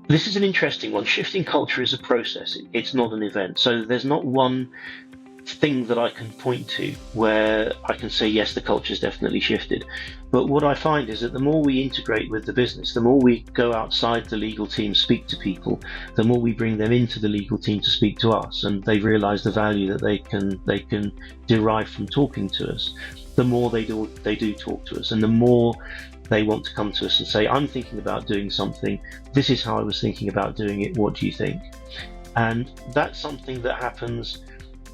This is an interesting one. Shifting culture is a process. It's not an event. So there's not one thing that I can point to where I can say, yes, the culture's definitely shifted. But what I find is that the more we integrate with the business, the more we go outside the legal team, speak to people, the more we bring them into the legal team to speak to us, and they realize the value that they can derive from talking to us, the more they do talk to us, and the more they want to come to us and say, I'm thinking about doing something. This is how I was thinking about doing it. What do you think? And that's something that happens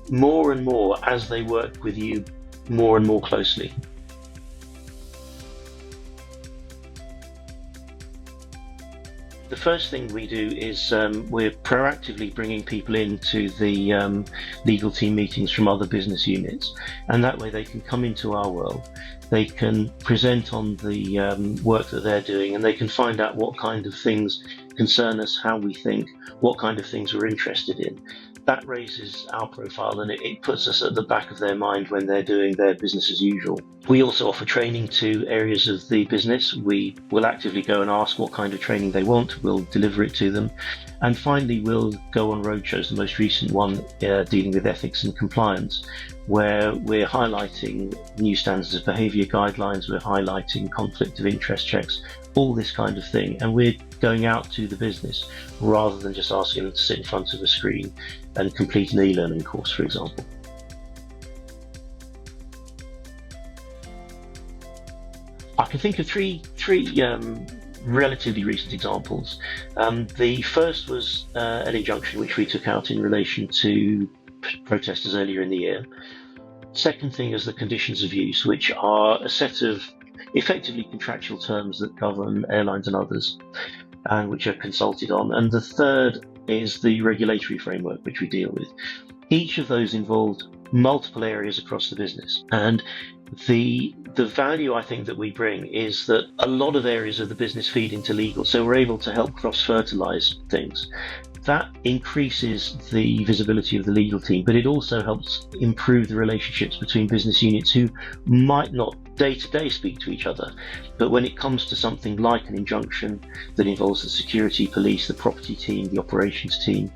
more and more as they work with you more and more closely. The first thing we do is we're proactively bringing people into the legal team meetings from other business units, and that way they can come into our world, they can present on the work that they're doing, and they can find out what kind of things concern us, how we think, what kind of things we're interested in. That raises our profile, and it puts us at the back of their mind when they're doing their business as usual. We also offer training to areas of the business. We will actively go and ask what kind of training they want. We'll deliver it to them. And finally, we'll go on roadshows, the most recent one dealing with ethics and compliance, where we're highlighting new standards of behaviour guidelines, we're highlighting conflict of interest checks, all this kind of thing. And we're going out to the business rather than just asking them to sit in front of a screen and complete an e-learning course, for example. I can think of three relatively recent examples. The first was an injunction which we took out in relation to protesters earlier in the year. Second thing is the conditions of use, which are a set of effectively contractual terms that govern airlines and others, and which are consulted on. And the third is the regulatory framework which we deal with. Each of those involved multiple areas across the business, and the value I think that we bring is that a lot of areas of the business feed into legal, so we're able to help cross-fertilize things. That increases the visibility of the legal team, but it also helps improve the relationships between business units who might not day-to-day speak to each other. But when it comes to something like an injunction that involves the security police, the property team, the operations team,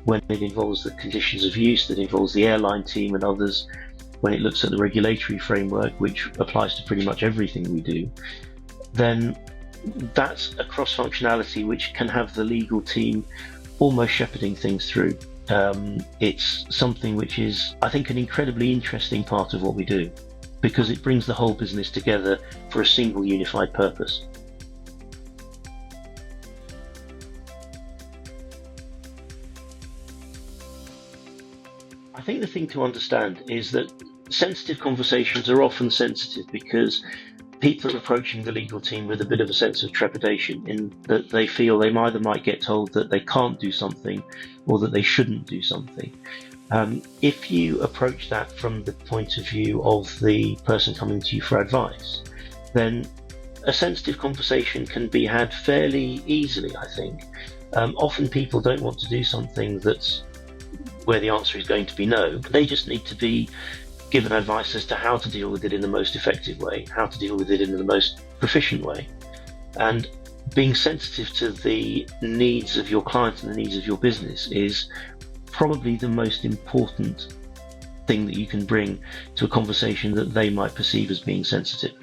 when it involves the conditions of use that involves the airline team and others, when it looks at the regulatory framework, which applies to pretty much everything we do, then that's a cross-functionality which can have the legal team almost shepherding things through. It's something which is, I think, an incredibly interesting part of what we do, because it brings the whole business together for a single unified purpose. I think the thing to understand is that sensitive conversations are often sensitive because people are approaching the legal team with a bit of a sense of trepidation, in that they feel they either might get told that they can't do something or that they shouldn't do something. If you approach that from the point of view of the person coming to you for advice, then a sensitive conversation can be had fairly easily, I think. Often people don't want to do something that's where the answer is going to be no. They just need to be given advice as to how to deal with it in the most effective way, how to deal with it in the most proficient way. And being sensitive to the needs of your client and the needs of your business is probably the most important thing that you can bring to a conversation that they might perceive as being sensitive.